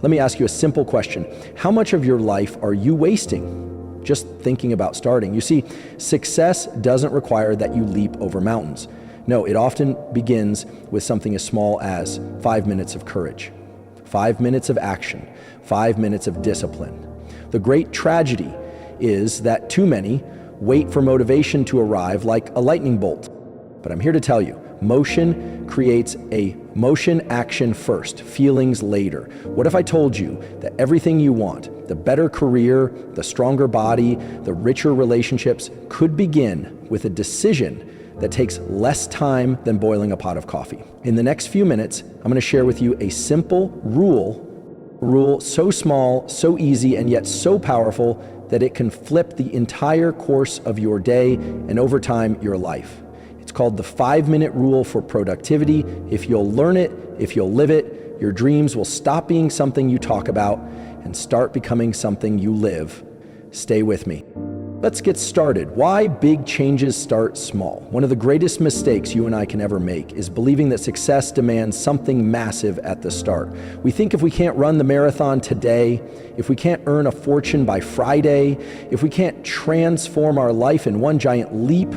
Let me ask you a simple question. How much of your life are you wasting just thinking about starting? You see, success doesn't require that you leap over mountains. No, it often begins with something as small as 5 minutes of courage, 5 minutes of action, 5 minutes of discipline. The great tragedy is that too many wait for motivation to arrive like a lightning bolt. But I'm here to tell you, motion creates a motion action first, feelings later. What if I told you that everything you want, the better career, the stronger body, the richer relationships, could begin with a decision that takes less time than boiling a pot of coffee? In the next few minutes, I'm going to share with you a simple rule so small, so easy, and yet so powerful that it can flip the entire course of your day and over time, your life. It's called the 5-minute rule for productivity. If you'll learn it, if you'll live it, your dreams will stop being something you talk about and start becoming something you live. Stay with me. Let's get started. Why big changes start small? One of the greatest mistakes you and I can ever make is believing that success demands something massive at the start. We think if we can't run the marathon today, if we can't earn a fortune by Friday, if we can't transform our life in one giant leap,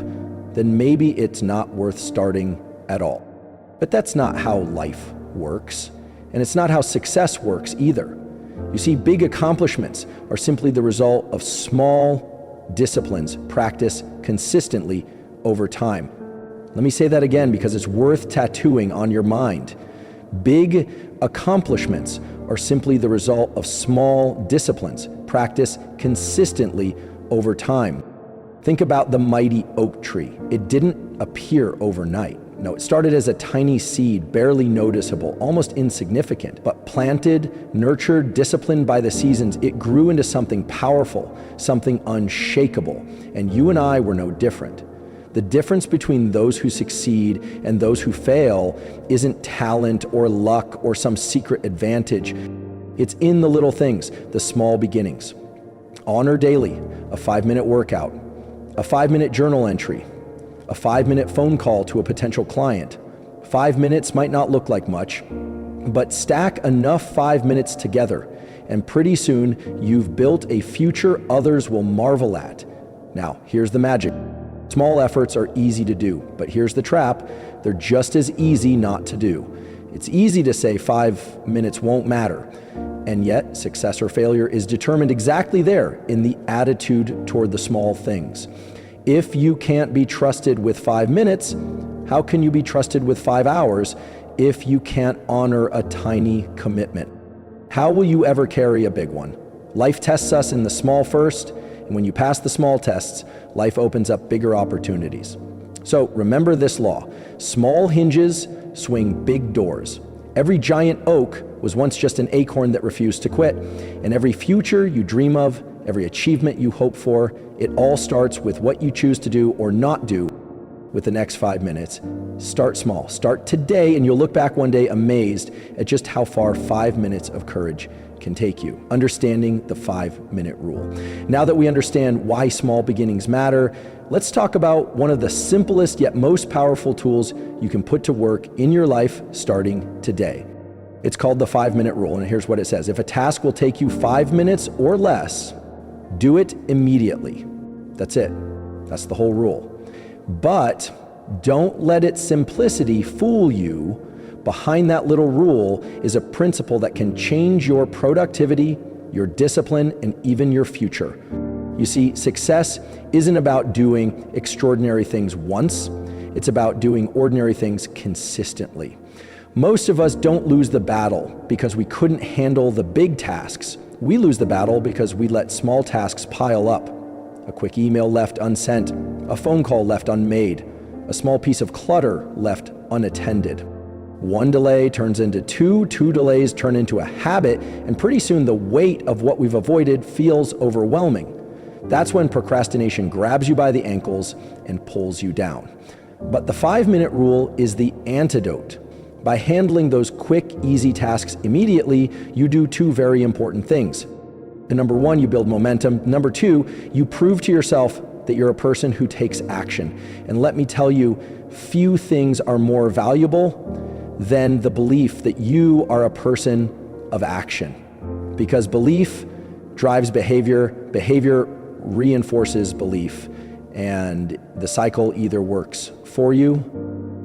then maybe it's not worth starting at all. But that's not how life works, and it's not how success works either. You see, big accomplishments are simply the result of small disciplines practiced consistently over time. Let me say that again because it's worth tattooing on your mind. Big accomplishments are simply the result of small disciplines practiced consistently over time. Think about the mighty oak tree. It didn't appear overnight. No, it started as a tiny seed, barely noticeable, almost insignificant, but planted, nurtured, disciplined by the seasons, it grew into something powerful, something unshakable. And you and I were no different. The difference between those who succeed and those who fail isn't talent or luck or some secret advantage. It's in the little things, the small beginnings. Honor daily, a 5-minute workout, a 5-minute journal entry, a 5-minute phone call to a potential client. 5 minutes might not look like much, but stack enough 5 minutes together, and pretty soon you've built a future others will marvel at. Now, here's the magic. Small efforts are easy to do, but here's the trap. They're just as easy not to do. It's easy to say 5 minutes won't matter, and yet success or failure is determined exactly there in the attitude toward the small things. If you can't be trusted with 5 minutes, how can you be trusted with 5 hours if you can't honor a tiny commitment? How will you ever carry a big one? Life tests us in the small first, and when you pass the small tests, life opens up bigger opportunities. So remember this law: small hinges swing big doors. Every giant oak was once just an acorn that refused to quit, and every future you dream of, every achievement you hope for, it all starts with what you choose to do or not do with the next 5 minutes. Start small. Start today, and you'll look back one day amazed at just how far 5 minutes of courage can take you. Understanding the 5-minute rule. Now that we understand why small beginnings matter, let's talk about one of the simplest yet most powerful tools you can put to work in your life starting today. It's called the 5-minute rule, and here's what it says. If a task will take you 5 minutes or less, do it immediately. That's it. That's the whole rule. But don't let its simplicity fool you. Behind that little rule is a principle that can change your productivity, your discipline, and even your future. You see, success isn't about doing extraordinary things once. It's about doing ordinary things consistently. Most of us don't lose the battle because we couldn't handle the big tasks. We lose the battle because we let small tasks pile up. A quick email left unsent, a phone call left unmade, a small piece of clutter left unattended. One delay turns into two delays turn into a habit, and pretty soon the weight of what we've avoided feels overwhelming. That's when procrastination grabs you by the ankles and pulls you down. But the 5-minute rule is the antidote. By handling those quick, easy tasks immediately, you do 2 very important things. And number 1, you build momentum. Number 2, you prove to yourself that you're a person who takes action. And let me tell you, few things are more valuable than the belief that you are a person of action. because belief drives behavior, behavior reinforces belief, and the cycle either works for you.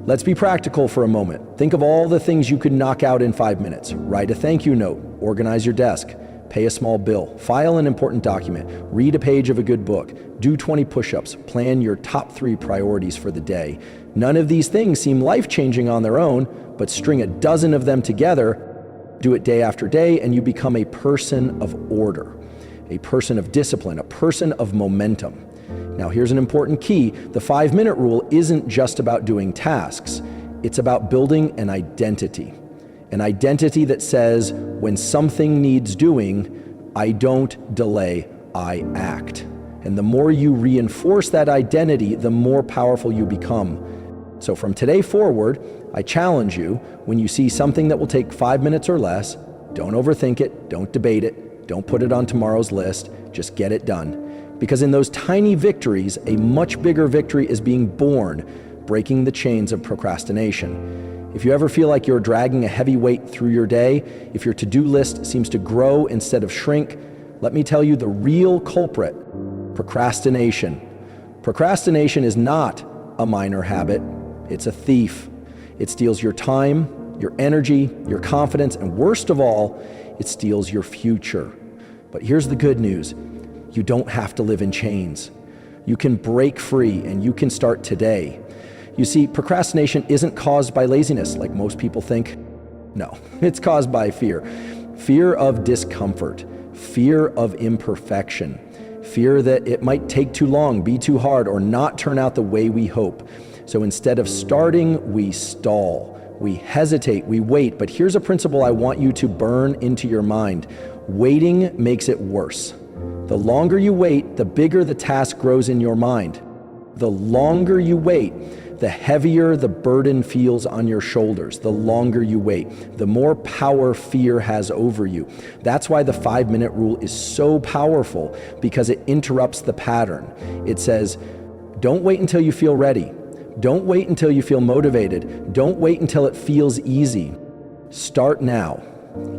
Let's be practical for a moment. Think of all the things you could knock out in 5 minutes. Write a thank you note, organize your desk, pay a small bill, file an important document, read a page of a good book, do 20 push-ups, plan your top 3 priorities for the day. None of these things seem life-changing on their own, but string a dozen of them together, do it day after day, and you become a person of order, a person of discipline, a person of momentum. Now, here's an important key. The 5-minute rule isn't just about doing tasks. It's about building an identity that says, when something needs doing, I don't delay, I act. And the more you reinforce that identity, the more powerful you become. So from today forward, I challenge you, when you see something that will take 5 minutes or less, don't overthink it, don't debate it, don't put it on tomorrow's list, just get it done. Because in those tiny victories, a much bigger victory is being born, breaking the chains of procrastination. If you ever feel like you're dragging a heavy weight through your day, if your to-do list seems to grow instead of shrink, let me tell you the real culprit: procrastination. Procrastination is not a minor habit, it's a thief. It steals your time, your energy, your confidence, and worst of all, it steals your future. But here's the good news. You don't have to live in chains. You can break free, and you can start today. You see, procrastination isn't caused by laziness like most people think. No, it's caused by fear. Fear of discomfort, fear of imperfection, fear that it might take too long, be too hard, or not turn out the way we hope. So instead of starting, we stall. We hesitate, we wait. But here's a principle I want you to burn into your mind. Waiting makes it worse. The longer you wait, the bigger the task grows in your mind. The longer you wait, the heavier the burden feels on your shoulders. The longer you wait, the more power fear has over you. That's why the 5-minute rule is so powerful, because it interrupts the pattern. It says, don't wait until you feel ready. Don't wait until you feel motivated. Don't wait until it feels easy. Start now.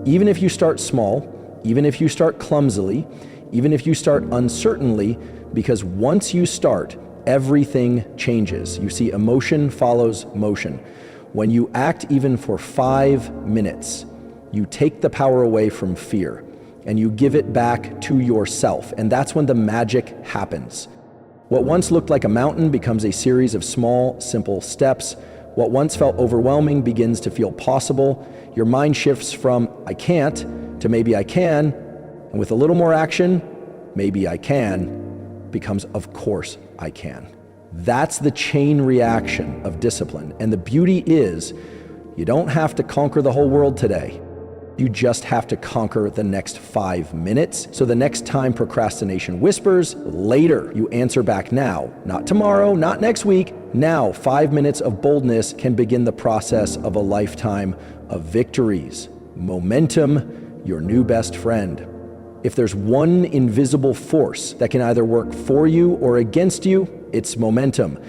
Even if you start small, even if you start clumsily, even if you start uncertainly, because once you start, everything changes. You see, emotion follows motion. When you act even for 5 minutes, you take the power away from fear and you give it back to yourself. And that's when the magic happens. What once looked like a mountain becomes a series of small, simple steps. What once felt overwhelming begins to feel possible. Your mind shifts from I can't to maybe I can. And with a little more action, maybe I can, becomes of course I can. That's the chain reaction of discipline. And the beauty is, you don't have to conquer the whole world today. You just have to conquer the next 5 minutes. So the next time procrastination whispers, later, you answer back now. Not tomorrow, not next week. Now, 5 minutes of boldness can begin the process of a lifetime of victories. Momentum, your new best friend. If there's one invisible force that can either work for you or against you, it's momentum.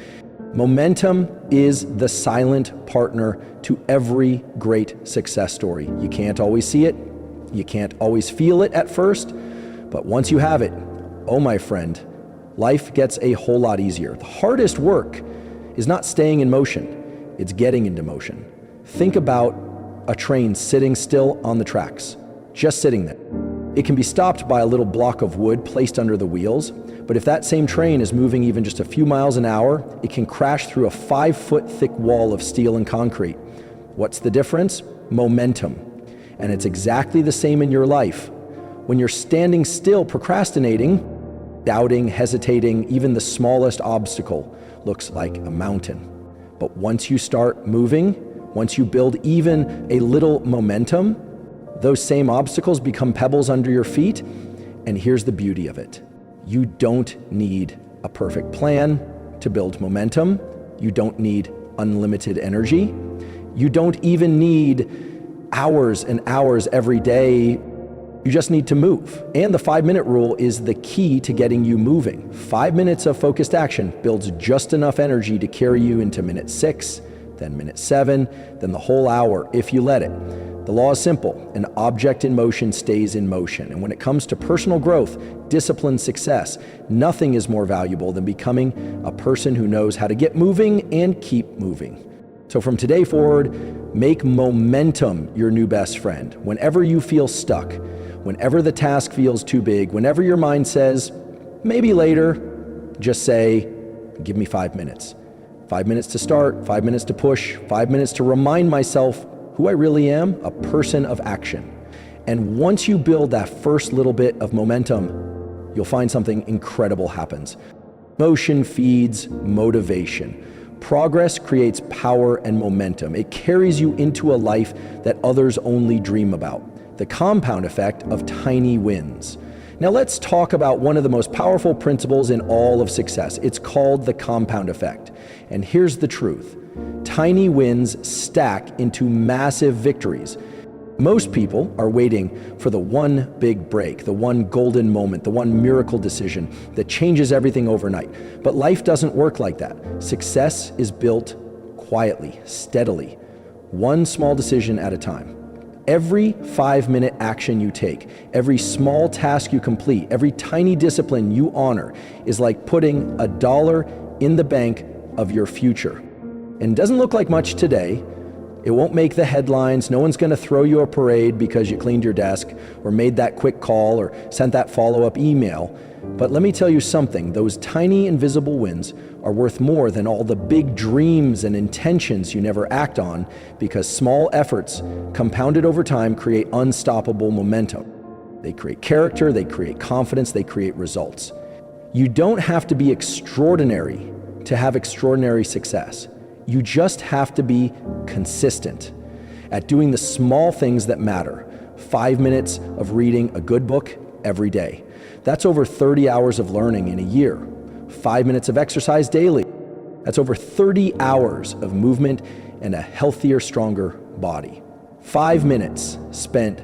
Momentum is the silent partner to every great success story. You can't always see it, you can't always feel it at first, but once you have it, oh my friend, life gets a whole lot easier. The hardest work is not staying in motion, it's getting into motion. Think about a train sitting still on the tracks, just sitting there. It can be stopped by a little block of wood placed under the wheels, but if that same train is moving even just a few miles an hour, it can crash through a 5-foot thick wall of steel and concrete. What's the difference? Momentum. And it's exactly the same in your life. When you're standing still, procrastinating, doubting, hesitating, even the smallest obstacle looks like a mountain. But once you start moving, once you build even a little momentum, those same obstacles become pebbles under your feet. And here's the beauty of it. You don't need a perfect plan to build momentum. You don't need unlimited energy. You don't even need hours and hours every day. You just need to move. And the 5-minute rule is the key to getting you moving. 5 minutes of focused action builds just enough energy to carry you into minute 6, then minute 7, then the whole hour if you let it. The law is simple. An object in motion stays in motion. And when it comes to personal growth, discipline, success, nothing is more valuable than becoming a person who knows how to get moving and keep moving. So from today forward, make momentum your new best friend. Whenever you feel stuck, whenever the task feels too big, whenever your mind says, maybe later, just say, give me 5 minutes. 5 minutes to start, 5 minutes to push, 5 minutes to remind myself who I really am, a person of action. And once you build that first little bit of momentum, you'll find something incredible happens. Motion feeds motivation. Progress creates power and momentum. It carries you into a life that others only dream about. The compound effect of tiny wins. Now let's talk about one of the most powerful principles in all of success. It's called the compound effect. And here's the truth. Tiny wins stack into massive victories. Most people are waiting for the one big break, the one golden moment, the one miracle decision that changes everything overnight. But life doesn't work like that. Success is built quietly, steadily, one small decision at a time. Every 5-minute action you take, every small task you complete, every tiny discipline you honor is like putting $1 in the bank of your future. And it doesn't look like much today. It won't make the headlines. No one's going to throw you a parade because you cleaned your desk or made that quick call or sent that follow-up email. But let me tell you something, those tiny invisible wins are worth more than all the big dreams and intentions you never act on, because small efforts compounded over time create unstoppable momentum. They create character, they create confidence, they create results. You don't have to be extraordinary to have extraordinary success. You just have to be consistent at doing the small things that matter. 5 minutes of reading a good book every day. That's over 30 hours of learning in a year. 5 minutes of exercise daily. That's over 30 hours of movement and a healthier, stronger body. 5 minutes spent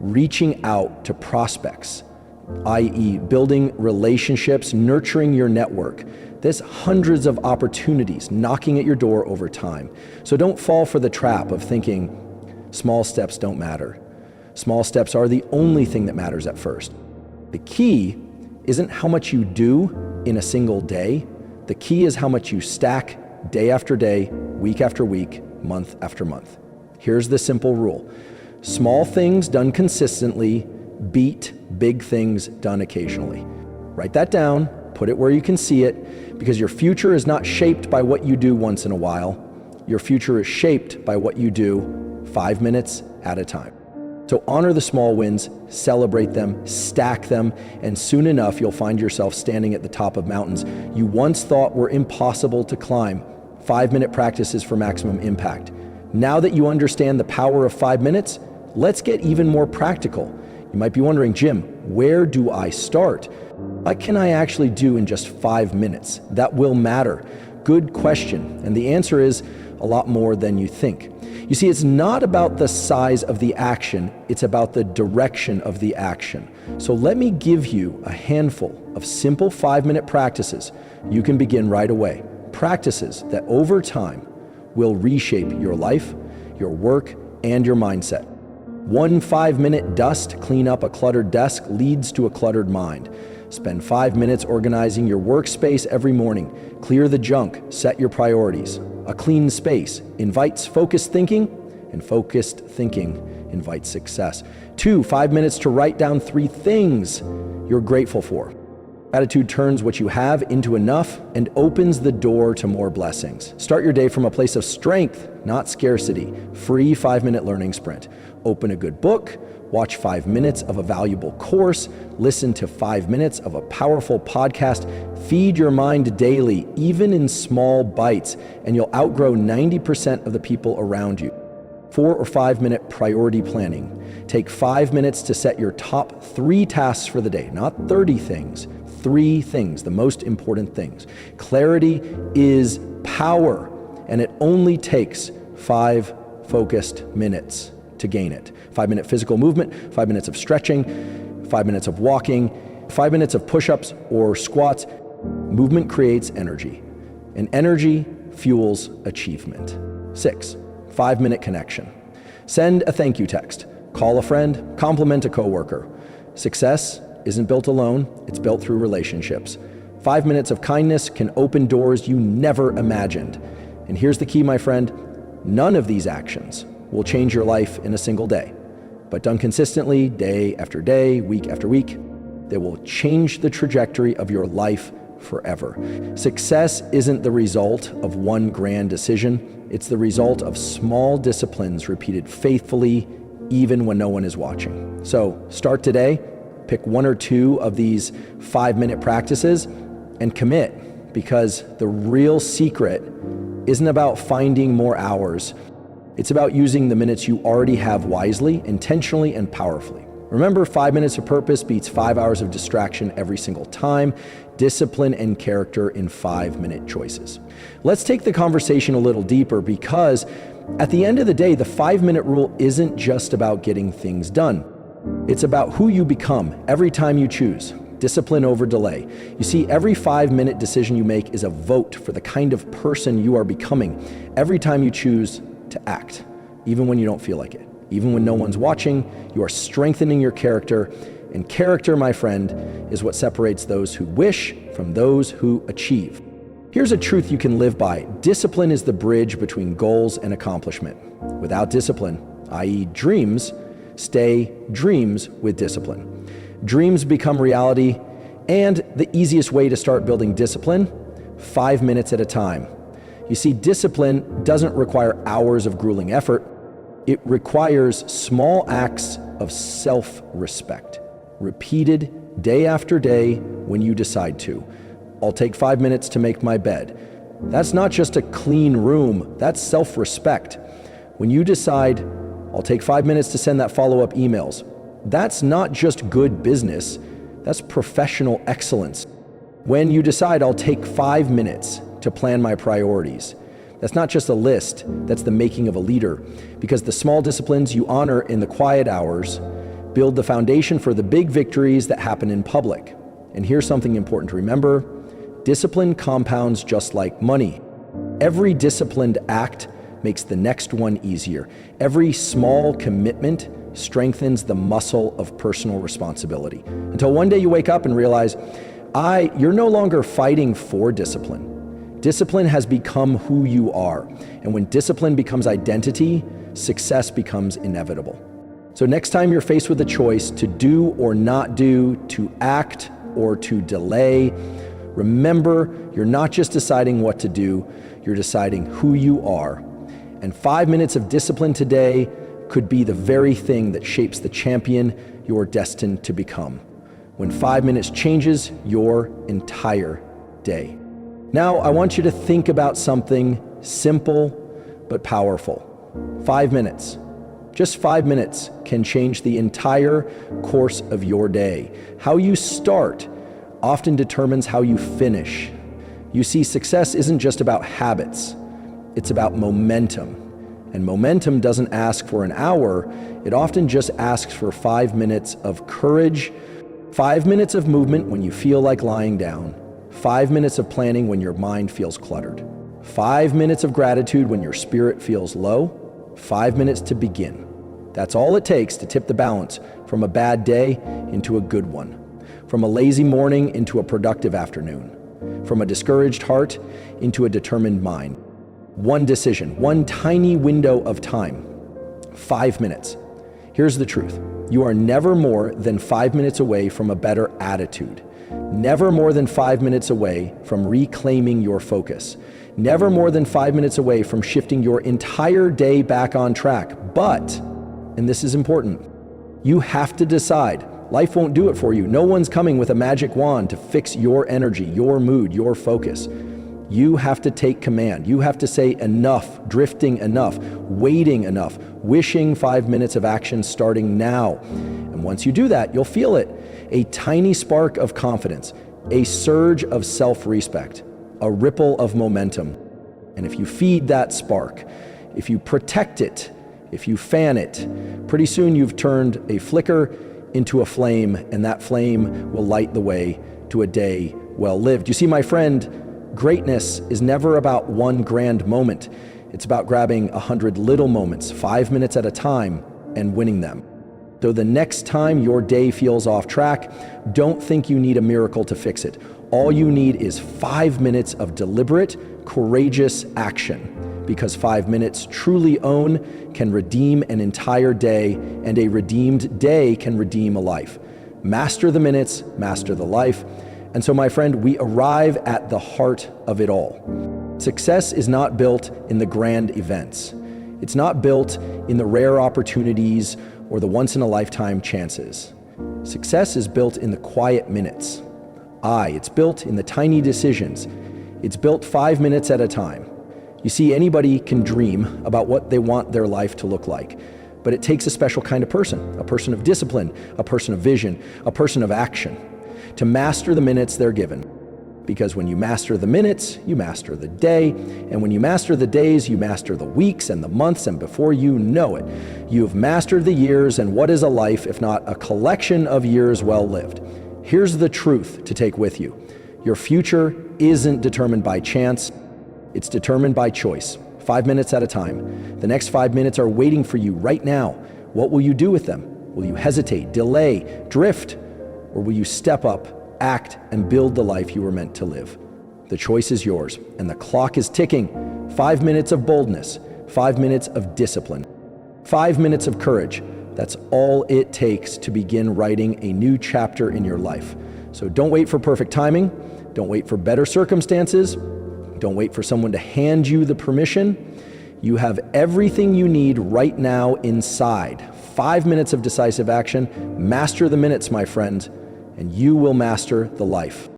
reaching out to prospects, i.e. building relationships, nurturing your network. There's hundreds of opportunities knocking at your door over time. So don't fall for the trap of thinking small steps don't matter. Small steps are the only thing that matters at first. The key isn't how much you do in a single day. The key is how much you stack day after day, week after week, month after month. Here's the simple rule. Small things done consistently beat big things done occasionally. Write that down, put it where you can see it, because your future is not shaped by what you do once in a while. Your future is shaped by what you do 5 minutes at a time. So honor the small wins, celebrate them, stack them, and soon enough you'll find yourself standing at the top of mountains you once thought were impossible to climb. 5-minute practices for maximum impact. Now that you understand the power of 5 minutes, let's get even more practical. You might be wondering, Jim, where do I start? What can I actually do in just 5 minutes? That will matter. Good question. And the answer is a lot more than you think. You see, it's not about the size of the action, it's about the direction of the action. So let me give you a handful of simple 5-minute practices you can begin right away. Practices that over time will reshape your life, your work, and your mindset. 1 5-minute dust clean up a cluttered desk leads to a cluttered mind. Spend 5 minutes organizing your workspace every morning. Clear the junk, set your priorities. A clean space invites focused thinking, and focused thinking invites success. 2 5 minutes to write down 3 things you're grateful for. Gratitude turns what you have into enough and opens the door to more blessings. Start your day from a place of strength, not scarcity. Free 5-minute learning sprint. Open a good book, watch 5 minutes of a valuable course, listen to 5 minutes of a powerful podcast. Feed your mind daily, even in small bites, and you'll outgrow 90% of the people around you. 4 or 5-minute priority planning. Take 5 minutes to set your top 3 tasks for the day, not 30 things. 3 things, the most important things. Clarity is power, and it only takes 5 focused minutes to gain it. 5-minute physical movement, 5 minutes of stretching, 5 minutes of walking, 5 minutes of push-ups or squats. Movement creates energy, and energy fuels achievement. 6, 5-minute connection. Send a thank you text. Call a friend. Compliment a coworker. Success isn't built alone. It's built through relationships. 5 minutes of kindness can open doors you never imagined. And here's the key, my friend. None of these actions will change your life in a single day. But done consistently, day after day, week after week, they will change the trajectory of your life forever. Success isn't the result of one grand decision. It's the result of small disciplines repeated faithfully, even when no one is watching. So start today, pick 1 or 2 of these 5-minute practices and commit, because the real secret isn't about finding more hours. It's about using the minutes you already have wisely, intentionally, and powerfully. Remember, 5 minutes of purpose beats 5 hours of distraction every single time. Discipline and character in 5-minute choices. Let's take the conversation a little deeper, because at the end of the day, the 5-minute rule isn't just about getting things done. It's about who you become every time you choose. Discipline over delay. You see, every 5-minute decision you make is a vote for the kind of person you are becoming every time you choose to act, even when you don't feel like it. Even when no one's watching, you are strengthening your character. And character, my friend, is what separates those who wish from those who achieve. Here's a truth you can live by. Discipline is the bridge between goals and accomplishment. Without discipline, i.e. dreams, stay dreams with discipline. Dreams become reality, and the easiest way to start building discipline, 5 minutes at a time. You see, discipline doesn't require hours of grueling effort. It requires small acts of self-respect, repeated day after day when you decide to. I'll take 5 minutes to make my bed. That's not just a clean room, that's self-respect. When you decide, I'll take 5 minutes to send that follow-up emails, that's not just good business, that's professional excellence. When you decide, I'll take 5 minutes to plan my priorities, that's not just a list, that's the making of a leader, because the small disciplines you honor in the quiet hours build the foundation for the big victories that happen in public. And here's something important to remember. Discipline compounds just like money. Every disciplined act makes the next one easier. Every small commitment strengthens the muscle of personal responsibility. Until one day you wake up and realize, you're no longer fighting for discipline. Discipline has become who you are. And when discipline becomes identity, success becomes inevitable. So next time you're faced with a choice to do or not do, to act or to delay, remember, you're not just deciding what to do, you're deciding who you are. And 5 minutes of discipline today could be the very thing that shapes the champion you're destined to become. When 5 minutes changes your entire day. Now, I want you to think about something simple but powerful. 5 minutes. Just 5 minutes can change the entire course of your day. How you start often determines how you finish. You see, success isn't just about habits, it's about momentum. And momentum doesn't ask for an hour, it often just asks for 5 minutes of courage, 5 minutes of movement when you feel like lying down, 5 minutes of planning when your mind feels cluttered, 5 minutes of gratitude when your spirit feels low, 5 minutes to begin. That's all it takes to tip the balance from a bad day into a good one, from a lazy morning into a productive afternoon, from a discouraged heart into a determined mind. One decision, one tiny window of time, 5 minutes. Here's the truth. You are never more than 5 minutes away from a better attitude. Never more than 5 minutes away from reclaiming your focus. Never more than 5 minutes away from shifting your entire day back on track. But, and this is important, you have to decide. Life won't do it for you. No one's coming with a magic wand to fix your energy, your mood, your focus. You have to take command. You have to say enough, drifting enough, waiting enough, wishing 5 minutes of action starting now. And once you do that, you'll feel it. A tiny spark of confidence, a surge of self-respect, a ripple of momentum. And if you feed that spark, if you protect it, if you fan it, pretty soon you've turned a flicker into a flame, and that flame will light the way to a day well lived. You see, my friend, greatness is never about one grand moment. It's about grabbing 100 little moments, 5 minutes at a time, and winning them. So the next time your day feels off track, don't think you need a miracle to fix it. All you need is 5 minutes of deliberate, courageous action, because 5 minutes truly own can redeem an entire day, and a redeemed day can redeem a life. Master the minutes, master the life. And so, my friend, we arrive at the heart of it all. Success is not built in the grand events. It's not built in the rare opportunities or the once-in-a-lifetime chances. Success is built in the quiet minutes. It's built in the tiny decisions. It's built 5 minutes at a time. You see, anybody can dream about what they want their life to look like, but it takes a special kind of person, a person of discipline, a person of vision, a person of action, to master the minutes they're given. Because when you master the minutes, you master the day, and when you master the days, you master the weeks and the months, and before you know it, you've mastered the years, and what is a life if not a collection of years well lived? Here's the truth to take with you. Your future isn't determined by chance, it's determined by choice, 5 minutes at a time. The next 5 minutes are waiting for you right now. What will you do with them? Will you hesitate, delay, drift, or will you step up, act, and build the life you were meant to live? The choice is yours, and the clock is ticking. 5 minutes of boldness, 5 minutes of discipline, 5 minutes of courage. That's all it takes to begin writing a new chapter in your life. So don't wait for perfect timing. Don't wait for better circumstances. Don't wait for someone to hand you the permission. You have everything you need right now inside. 5 minutes of decisive action. Master the minutes, my friend, and you will master the life.